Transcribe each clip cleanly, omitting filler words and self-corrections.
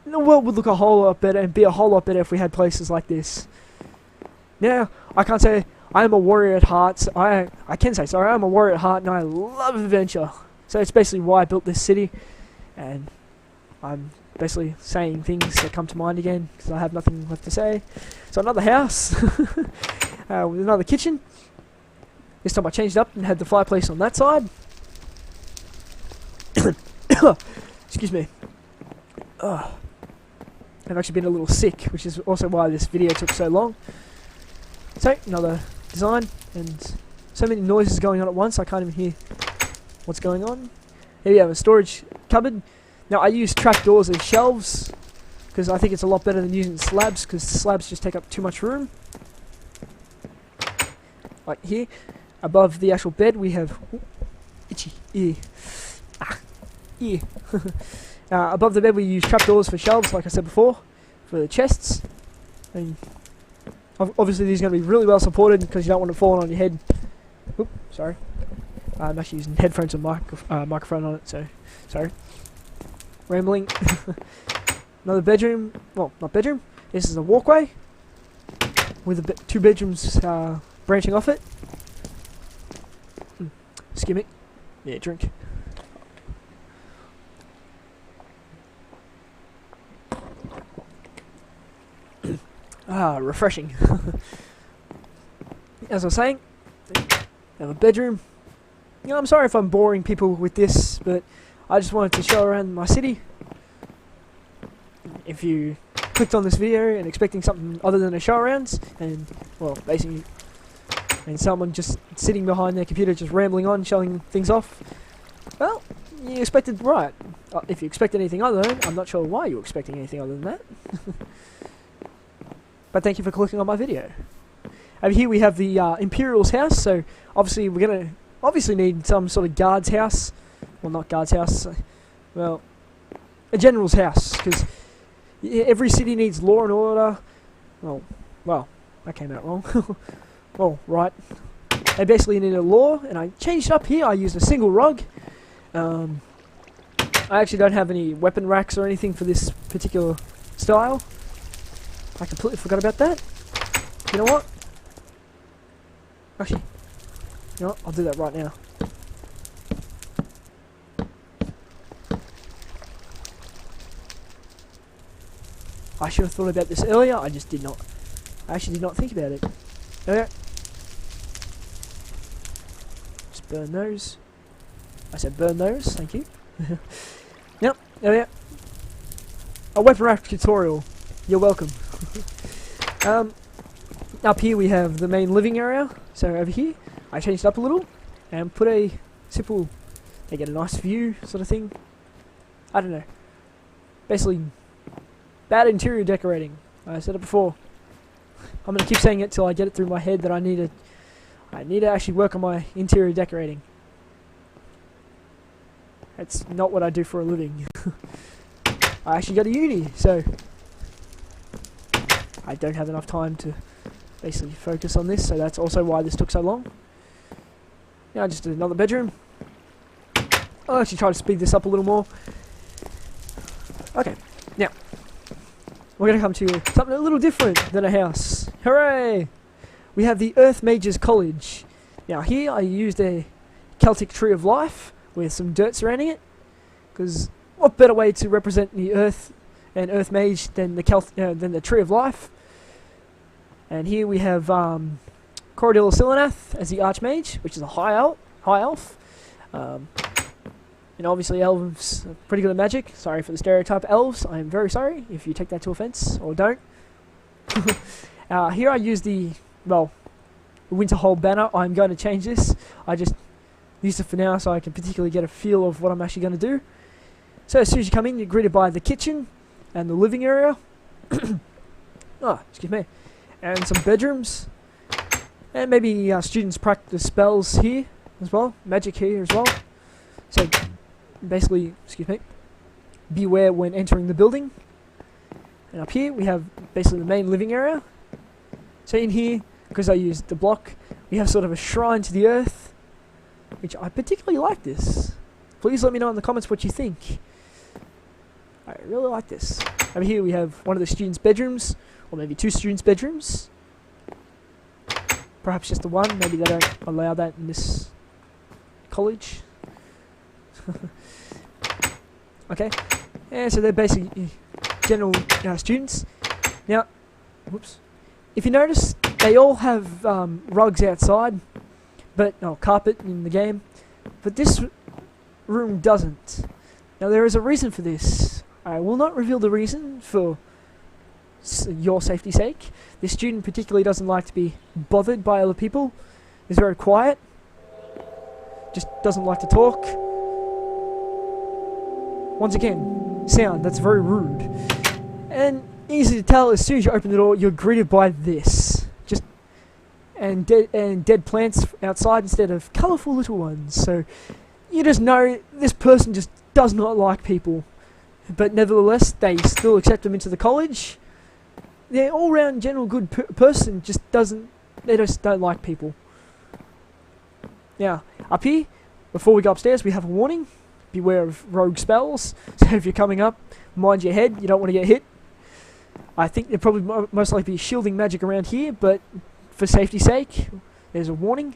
the world would look a whole lot better and be a whole lot better if we had places like this. Now, I can't say I am a warrior at heart. I can say, sorry, I'm a warrior at heart and I love adventure. So it's basically why I built this city. And I'm basically saying things that come to mind again because I have nothing left to say. So another house with another kitchen. This time I changed up and had the fireplace on that side. Excuse me. I've actually been a little sick, which is also why this video took so long. So, another design, and so many noises going on at once, I can't even hear what's going on. Here we have a storage cupboard. Now, I use trapdoors as shelves, because I think it's a lot better than using slabs, because slabs just take up too much room. Like here, above the actual bed, we have... itchy ear. Ear. Above the bed we use trapdoors for shelves, like I said before, for the chests. And obviously these are going to be really well supported because you don't want it falling on your head. Oop, sorry. I'm actually using headphones and microphone on it, so sorry. Rambling. Another bedroom. Well, not bedroom. This is a walkway with two bedrooms branching off it. Skimming. Yeah, drink. Refreshing. As I was saying, have a bedroom. You know, I'm sorry if I'm boring people with this, but I just wanted to show around my city. If you clicked on this video and expecting something other than a show around, and, well, basically, and someone just sitting behind their computer just rambling on, showing things off, well, you expected right. If you expect anything other than, I'm not sure why you're expecting anything other than that. But thank you for clicking on my video. Over here we have the Imperial's house, so obviously we're going to need some sort of guard's house. Well, not guard's house, well, a general's house, because every city needs law and order. Well, that came out wrong. Well, right. They basically need a law, and I changed it up here. I used a single rug. I actually don't have any weapon racks or anything for this particular style. I completely forgot about that. You know what? Actually, you know what? I'll do that right now. I should have thought about this earlier. I just did not. I actually did not think about it. Okay. Just burn those. I said burn those. Thank you. Yep. There we go. A weapon rack tutorial. You're welcome. Up here we have the main living area. So over here, I changed it up a little and put a simple, they get a nice view sort of thing. I don't know. Basically, bad interior decorating. I said it before. I'm gonna keep saying it till I get it through my head that I need to actually work on my interior decorating. That's not what I do for a living. I actually go to uni, so I don't have enough time to basically focus on this, so that's also why this took so long. Now I just did another bedroom. I'll actually try to speed this up a little more. Okay, now we're going to come to something a little different than a house. Hooray! We have the Earth Mages College. Now here I used a Celtic Tree of Life with some dirt surrounding it, because what better way to represent the Earth and Earth Mage than the Tree of Life? And here we have Corridilla Silanath as the Archmage, which is a high elf. And obviously elves are pretty good at magic. Sorry for the stereotype elves. I am very sorry if you take that to offense, or don't. Here I use the Winterhold banner. I'm going to change this. I just used it for now so I can particularly get a feel of what I'm actually going to do. So as soon as you come in, you're greeted by the kitchen and the living area. Excuse me. And some bedrooms. And maybe students practice spells here as well. Magic here as well. So basically, excuse me, beware when entering the building. And up here we have basically the main living area. So in here, because I used the block, we have sort of a shrine to the earth, which I particularly like this. Please let me know in the comments what you think. I really like this. Over here we have one of the students' bedrooms, or maybe two students' bedrooms. Perhaps just the one. Maybe they don't allow that in this college. Okay. Yeah, so they're basically general students. Now, whoops. If you notice, they all have rugs outside, but carpet in the game. But this room doesn't. Now there is a reason for this. I will not reveal the reason for your safety's sake. This student particularly doesn't like to be bothered by other people. He's very quiet. Just doesn't like to talk. Once again, sound, that's very rude. And easy to tell, as soon as you open the door, you're greeted by this. And dead plants outside instead of colourful little ones. So you just know this person just does not like people. But nevertheless, they still accept them into the college. They're all-round general good person, they just don't like people. Now, up here, before we go upstairs, we have a warning. Beware of rogue spells. So if you're coming up, mind your head, you don't want to get hit. I think there'll probably most likely be shielding magic around here, but for safety's sake, there's a warning.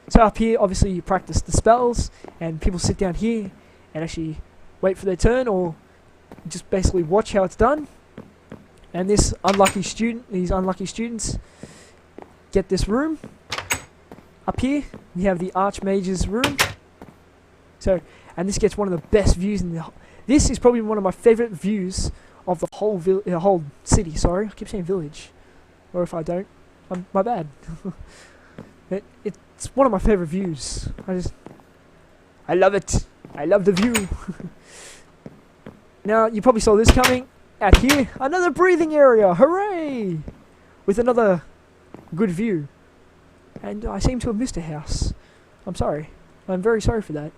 So up here, obviously you practice the spells, and people sit down here and actually wait for their turn, or just basically watch how it's done. And these unlucky students get this room. Up here, we have the Archmage's room. So, and this gets one of the best views in the. This is probably one of my favourite views of the whole city. Sorry, I keep saying village, or if I don't, my bad. It's one of my favourite views. I love it. I love the view. Now, you probably saw this coming. Out here, another breathing area. Hooray! With another good view. And I seem to have missed a house. I'm sorry. I'm very sorry for that.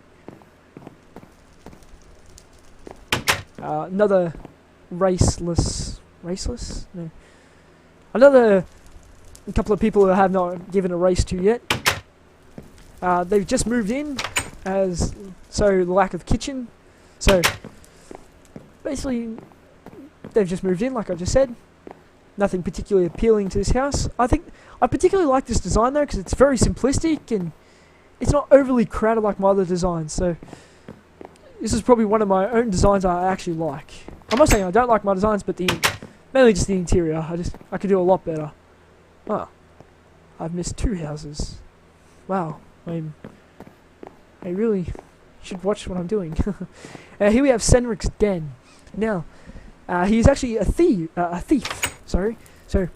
Another raceless? No. Another couple of people who I have not given a race to yet. They've just moved in, so the lack of kitchen. So basically, they've just moved in, like I just said. Nothing particularly appealing to this house. I think I particularly like this design though, because it's very simplistic and it's not overly crowded like my other designs. So this is probably one of my own designs I actually like. I'm not saying I don't like my designs, but mainly just the interior. I could do a lot better. Oh, I've missed 2 houses. Wow, I really should watch what I'm doing. Here we have Senric's den. Now, he's actually a thief. Sorry. So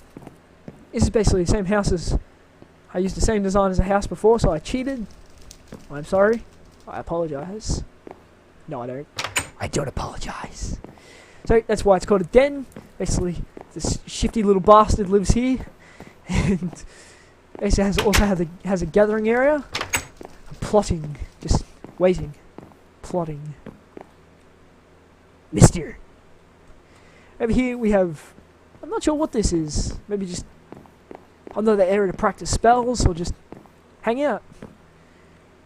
this is basically the same house as I used the same design as a house before, so I cheated. I'm sorry. I apologize. No, I don't. I don't apologize. So that's why it's called a den. Basically, this shifty little bastard lives here, and it also has a gathering area. Plotting, just waiting, plotting. Mister. Over here we have, I'm not sure what this is. Maybe just another area to practice spells or just hang out.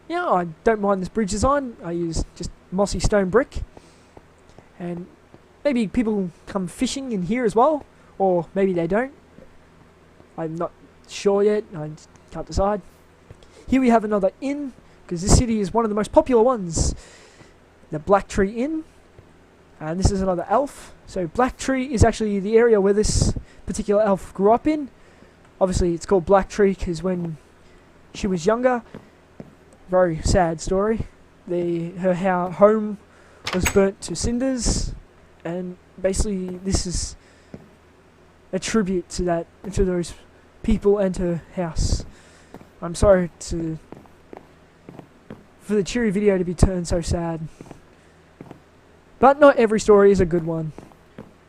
Yeah, I don't mind this bridge design. I use just mossy stone brick. And maybe people come fishing in here as well, or maybe they don't. I'm not sure yet. I just can't decide. Here we have another inn, because this city is one of the most popular ones. The Black Tree Inn. And this is another elf. So Black Tree is actually the area where this particular elf grew up in. Obviously it's called Black Tree because when she was younger, very sad story, her home was burnt to cinders, and basically this is a tribute to those people and her house. I'm sorry for the cheery video to be turned so sad. But not every story is a good one.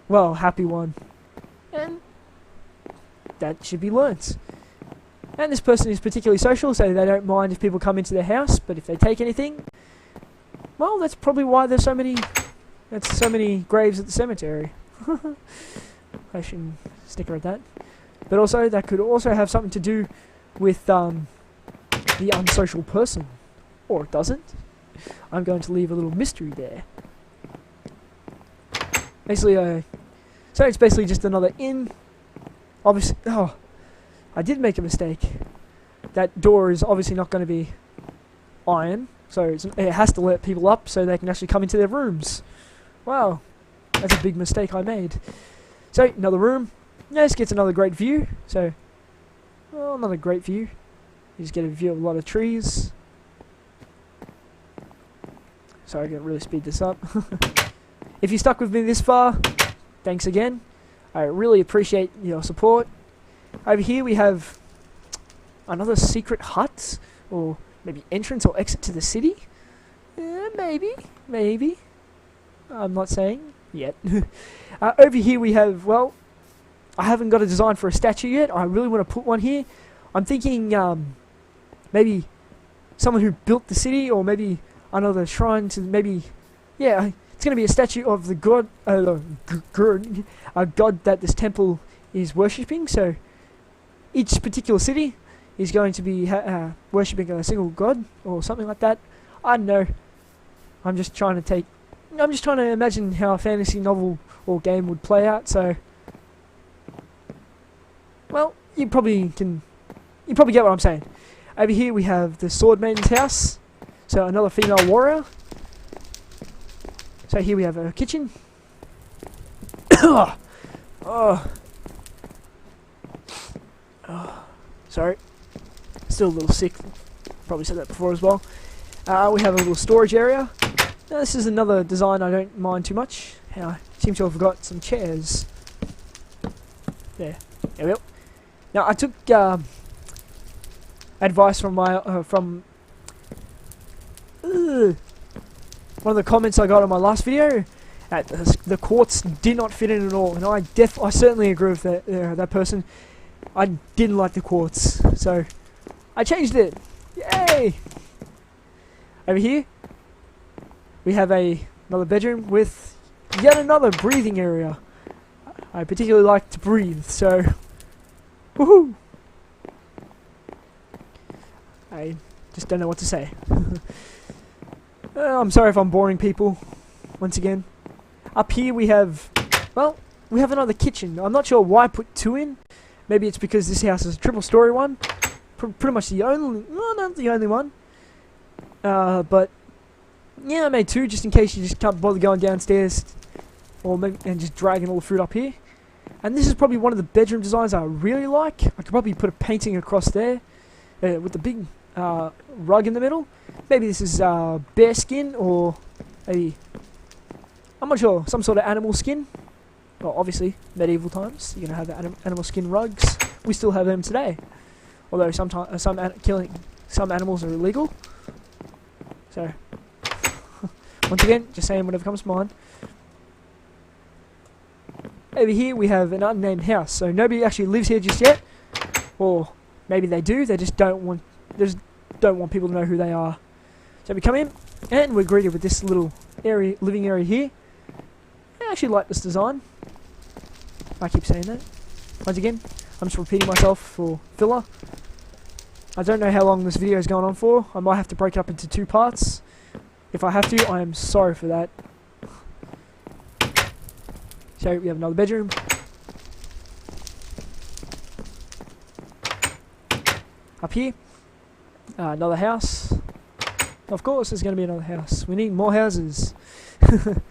Well, happy one. And that should be learnt. And this person is particularly social, so they don't mind if people come into their house, but if they take anything, well, that's probably why there's so many graves at the cemetery. I shouldn't snicker at that. But also, that could also have something to do with the unsocial person. Or it doesn't. I'm going to leave a little mystery there. Basically, So it's basically just another inn. Obviously, oh, I did make a mistake. That door is obviously not going to be iron, so it has to let people up so they can actually come into their rooms. Wow, that's a big mistake I made. So, another room. This gets another great view. So, well, another great view. You just get a view of a lot of trees. Sorry, I can really speed this up. If you stuck with me this far, thanks again. I really appreciate your support. Over here we have another secret hut, or maybe entrance or exit to the city. Maybe. I'm not saying yet. Over here we have, well, I haven't got a design for a statue yet. I really want to put one here. I'm thinking maybe someone who built the city, or maybe another shrine to maybe, yeah, it's going to be a statue of the god, a god that this temple is worshipping. So each particular city is going to be worshipping a single god or something like that. I don't know. I'm just trying to imagine how a fantasy novel or game would play out. So, well, you probably get what I'm saying. Over here we have the Sword Maiden's house. So another female warrior. So here we have a kitchen. Sorry. Still a little sick. Probably said that before as well. We have a little storage area. Now this is another design I don't mind too much. I seem to have got some chairs. There we go. Now I took advice from my one of the comments I got on my last video. The quartz did not fit in at all, and I certainly agree with that person. I didn't like the quartz, so I changed it. Yay! Over here we have another bedroom with yet another breathing area. I particularly like to breathe, so woohoo! I just don't know what to say. I'm sorry if I'm boring people once again. Up here we have, well, we have another kitchen. I'm not sure why I put 2 in. Maybe it's because this house is a triple story one. Pretty much the only, well, not the only one. But yeah, I made 2 just in case you just can't bother going downstairs, or maybe, and just dragging all the food up here. And this is probably one of the bedroom designs I really like. I could probably put a painting across there with the big rug in the middle. Maybe this is bear skin, or maybe, I'm not sure, some sort of animal skin. Well, obviously, medieval times, you're going to have animal skin rugs. We still have them today. Although killing some animals are illegal. So, once again, just saying whatever comes to mind. Over here we have an unnamed house. So nobody actually lives here just yet. Or maybe they do, they just don't want people to know who they are. So we come in, and we're greeted with this little living area here. I actually like this design. I keep saying that. Once again, I'm just repeating myself for filler. I don't know how long this video is going on for. I might have to break it up into 2 parts. If I have to, I am sorry for that. So we have another bedroom. Up here, another house. Of course, there's going to be another house. We need more houses. And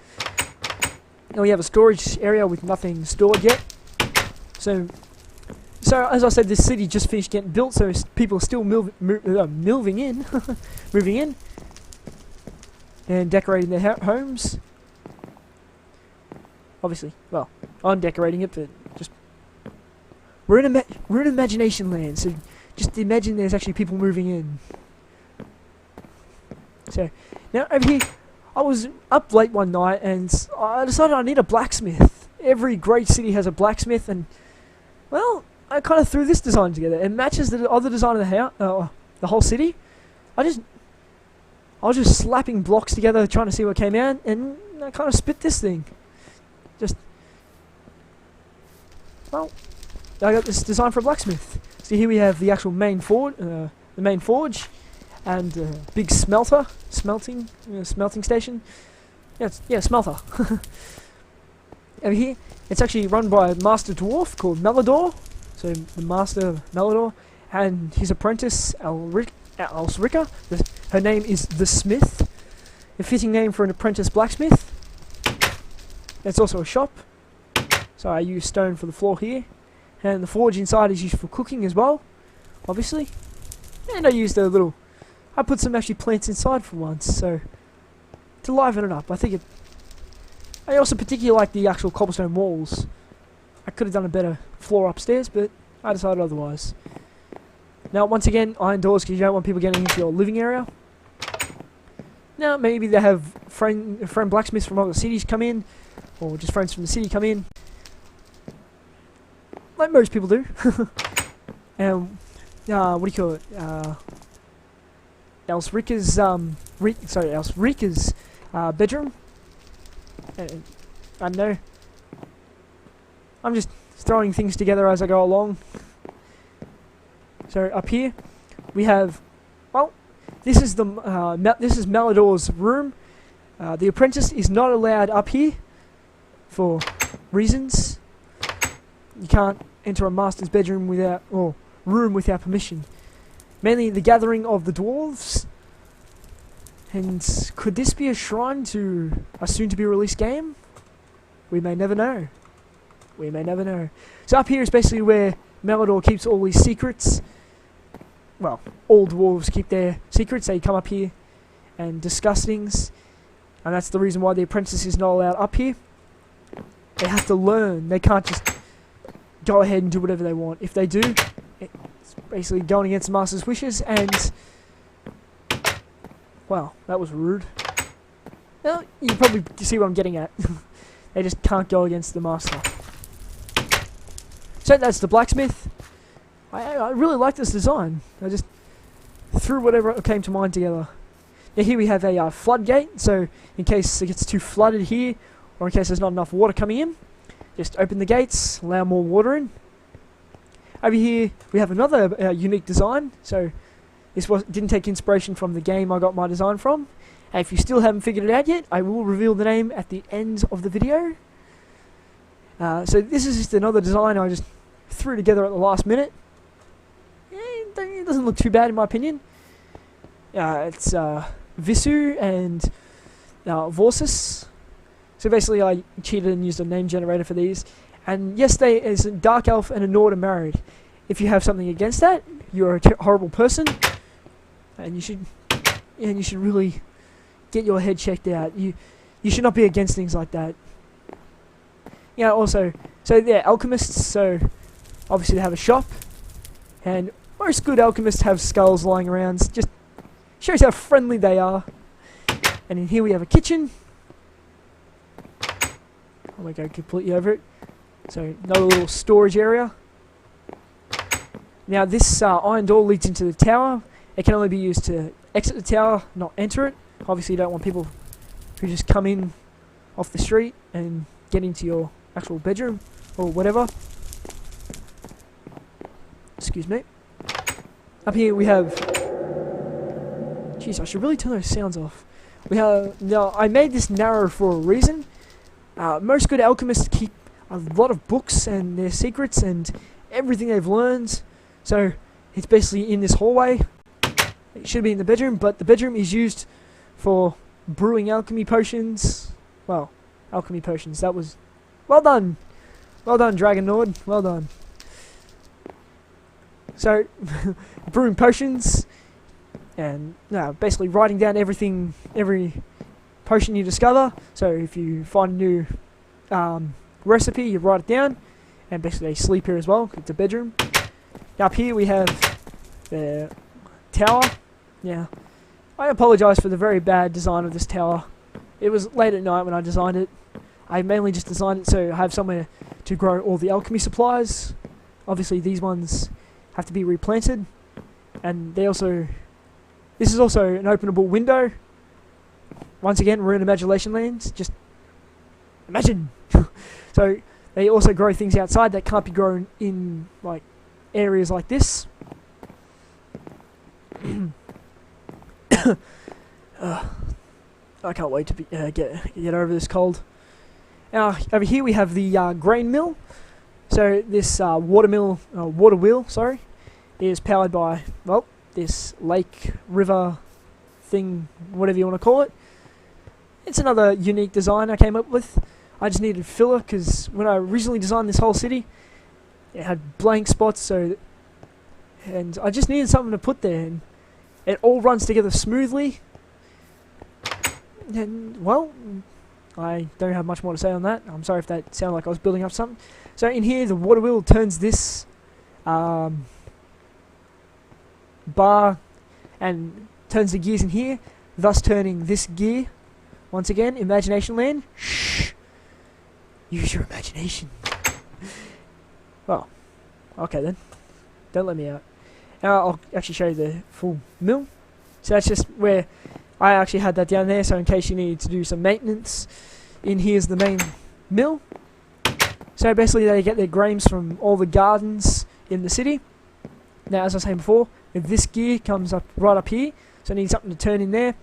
we have a storage area with nothing stored yet. So as I said, this city just finished getting built, so people are still moving in, and decorating their homes. Obviously, well, I'm decorating it, but just we're in imagination land. So just imagine there's actually people moving in. So now over here, I was up late one night and I decided I need a blacksmith. Every great city has a blacksmith, and well, I kind of threw this design together. It matches the other design of the house, the whole city. I was just slapping blocks together, trying to see what came out, and I kind of spit this thing. Well, I got this design for a blacksmith. So here we have the actual main forge, and big smelting station. Yeah, smelter. over here, it's actually run by a master dwarf called Melidor. So the master Melidor and his apprentice Elsrika. Her name is the Smith. A fitting name for an apprentice blacksmith. It's also a shop. So I use stone for the floor here. And the forge inside is used for cooking as well, obviously. And I used I put some actually plants inside for once, so to liven it up. I also particularly like the actual cobblestone walls. I could have done a better floor upstairs, but I decided otherwise. Now, once again, iron doors because you don't want people getting into your living area. Now, maybe they have friend blacksmiths from other cities come in, or just friends from the city come in. Like most people do. And what do you call it? Elsrika's Elsrika's bedroom. I don't know. I'm just throwing things together as I go along. So up here we have, well, this is Melidor's room. The apprentice is not allowed up here for reasons. You can't enter a master's bedroom or room without permission. Mainly the gathering of the dwarves. And could this be a shrine to a soon-to-be released game? We may never know. We may never know. So up here is basically where Melidor keeps all his secrets. Well, all dwarves keep their secrets. They come up here and discuss things. And that's the reason why the apprentice is not allowed up here. They have to learn. They can't just go ahead and do whatever they want. If they do, it's basically going against the master's wishes, and wow, that was rude. Well, you probably see what I'm getting at. They just can't go against the master. So that's the blacksmith. I really like this design. I just threw whatever came to mind together. Now here we have a floodgate, so in case it gets too flooded here, or in case there's not enough water coming in, just open the gates, allow more water in. Over here we have another unique design. So this didn't take inspiration from the game I got my design from. And if you still haven't figured it out yet, I will reveal the name at the end of the video. So this is just another design I just threw together at the last minute. It doesn't look too bad in my opinion. It's Visu and Vorsis. So basically I cheated and used a name generator for these. And yes, there's a Dark Elf and a Nord are married. If you have something against that, you're a horrible person. And you should really get your head checked out. You should not be against things like that. Yeah, also, so they're alchemists, so obviously they have a shop. And most good alchemists have skulls lying around. Just shows how friendly they are. And in here we have a kitchen. I won't go completely over it. So another little storage area. Now this iron door leads into the tower. It can only be used to exit the tower, not enter it. Obviously you don't want people who just come in off the street and get into your actual bedroom or whatever. Excuse me. Up here we have... Jeez, I should really turn those sounds off. We have... Now, I made this narrow for a reason. Most good alchemists keep a lot of books and their secrets and everything they've learned. So, it's basically in this hallway. It should be in the bedroom, but the bedroom is used for brewing alchemy potions. Well, alchemy potions. That was... Well done! Well done, Dragon Nord. Well done. So, brewing potions and basically writing down every potion you discover. So if you find a new recipe, you write it down, and basically they sleep here as well. It's a bedroom. Now up here we have the tower. Yeah, I apologise for the very bad design of this tower. It was late at night when I designed it. I mainly just designed it so I have somewhere to grow all the alchemy supplies. Obviously these ones have to be replanted, and they also... This is also an openable window. Once again, we're in Imagination Lands. Just imagine. So they also grow things outside that can't be grown in like areas like this. I can't wait to get over this cold. Over here we have the grain mill. So this water wheel, sorry, is powered by, well, this lake, river thing, whatever you want to call it. It's another unique design I came up with. I just needed filler because when I originally designed this whole city, it had blank spots, and I just needed something to put there, and it all runs together smoothly. And, well, I don't have much more to say on that. I'm sorry if that sounded like I was building up something. So in here, the water wheel turns this bar and turns the gears in here, thus turning this gear. Once again, imagination land. Shh. Use your imagination. Well, okay then. Don't let me out. Now I'll actually show you the full mill. So that's just where I actually had that down there, so in case you need to do some maintenance, in here's the main mill. So basically they get their grains from all the gardens in the city. Now, as I was saying before, if this gear comes up right up here, so I need something to turn in there,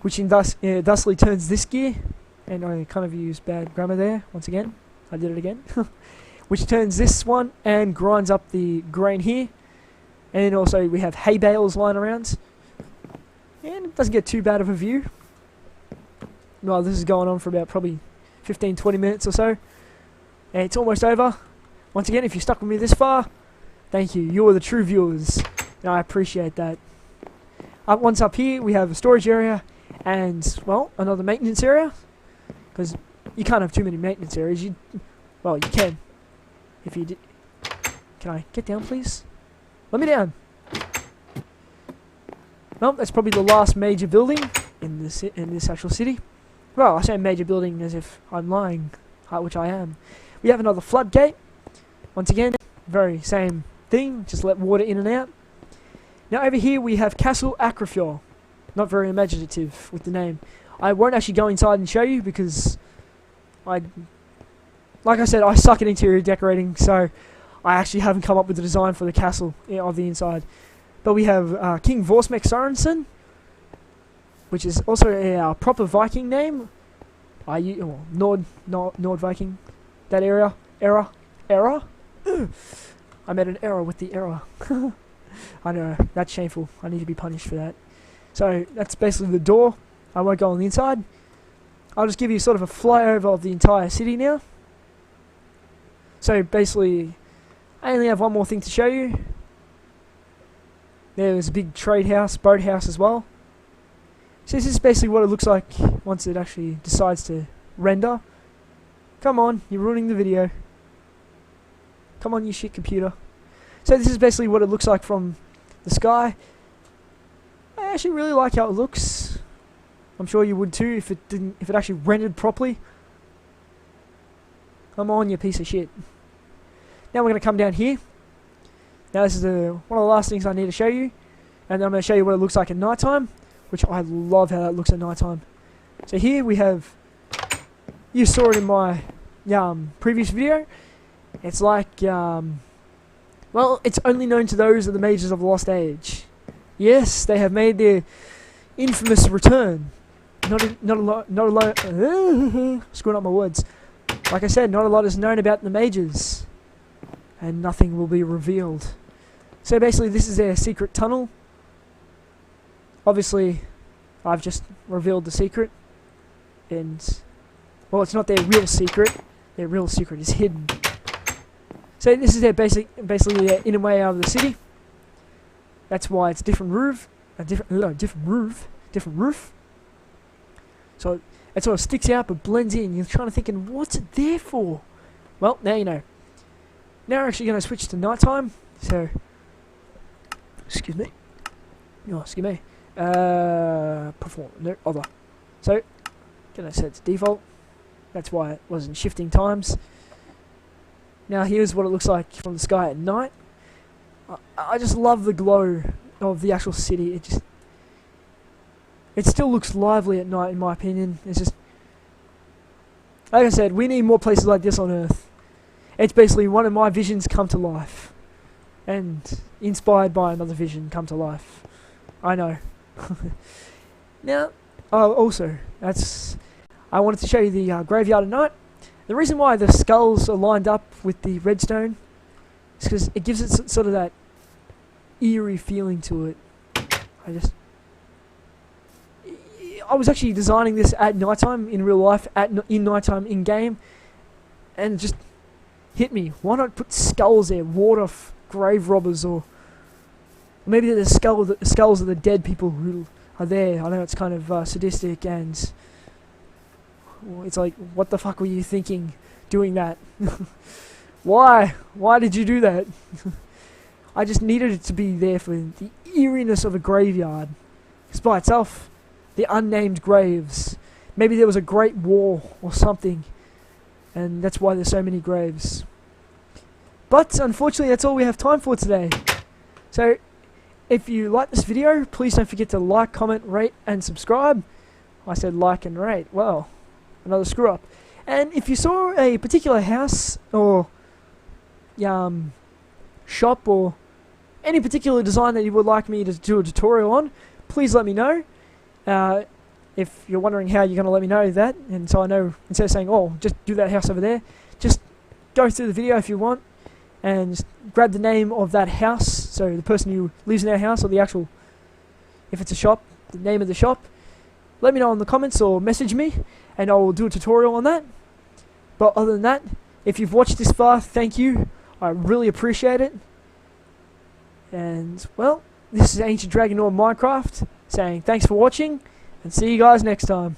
which thusly turns this gear, and I kind of used bad grammar there, once again, I did it again, which turns this one and grinds up the grain here, and then also we have hay bales lying around, and it doesn't get too bad of a view. Well, this is going on for about probably 15-20 minutes or so, and it's almost over. Once again, if you stuck with me this far, thank you, you're the true viewers, and I appreciate that. Once up here, we have a storage area, and, well, another maintenance area, because you can't have too many maintenance areas. Well, you can, if you did. Can I get down, please? Let me down. Well, that's probably the last major building in this actual city. Well, I say major building as if I'm lying, which I am. We have another floodgate. Once again, very same thing, just let water in and out. Now over here we have Castle Akrafjall. Not very imaginative with the name. I won't actually go inside and show you because like I said, I suck at interior decorating, so I actually haven't come up with the design for the castle of the inside. But we have King Vorsmek Sorensen, which is also a proper Viking name. Nord Viking. That era. I made an error with the error. I know, that's shameful. I need to be punished for that. So that's basically the door. I won't go on the inside. I'll just give you sort of a flyover of the entire city now. So basically, I only have one more thing to show you. There's a big trade house, boat house as well. So this is basically what it looks like once it actually decides to render. Come on, you're ruining the video. Come on, you shit computer. So this is basically what it looks like from the sky. I actually really like how it looks. I'm sure you would too if it actually rendered properly. Come on, you piece of shit. Now we're going to come down here. Now this is one of the last things I need to show you. And then I'm going to show you what it looks like at night time, which I love how that looks at night time. So here we have, you saw it in my previous video. It's like, well, it's only known to those of the mages of the Lost Age. Yes, they have made their infamous return. Not a lot. Screwing up my words. Like I said, not a lot is known about the mages, and nothing will be revealed. So basically, this is their secret tunnel. Obviously, I've just revealed the secret, and well, it's not their real secret. Their real secret is hidden. So this is their basically their inner way out of the city. That's why it's different roof, different roof. So it sort of sticks out but blends in. You're trying to think, what's it there for? Well, now you know. Now we're actually going to switch to nighttime. So, excuse me. Oh, excuse me. Perform. No, other. So, gonna set it to default. That's why it wasn't shifting times. Now here's what it looks like from the sky at night. I just love the glow of the actual city. It still looks lively at night, in my opinion. It's just, like I said, we need more places like this on Earth. It's basically one of my visions come to life, and inspired by another vision come to life. I know. Now, also, I wanted to show you the graveyard at night. The reason why the skulls are lined up with the redstone is because it gives it sort of that eerie feeling to it. I was actually designing this at nighttime in real life, in nighttime in game, and it just hit me. Why not put skulls there, ward off grave robbers, or maybe the skulls of the dead people who are there. I know it's kind of sadistic, and it's like, what the fuck were you thinking doing that? Why did you do that? I just needed it to be there for the eeriness of a graveyard. Because by itself, the unnamed graves, maybe there was a great war or something, and that's why there's so many graves. But unfortunately, that's all we have time for today. So if you like this video, please don't forget to like, comment, rate and subscribe. I said like and rate. Well, another screw up. And if you saw a particular house or shop or any particular design that you would like me to do a tutorial on, please let me know. If you're wondering how you're going to let me know that, and so I know, instead of saying, oh, just do that house over there, just go through the video if you want, and just grab the name of that house, so the person who lives in that house, or the actual, if it's a shop, the name of the shop. Let me know in the comments or message me, and I will do a tutorial on that. But other than that, if you've watched this far, thank you. I really appreciate it. And, well, this is Ancient Dragon on Minecraft, saying thanks for watching, and see you guys next time.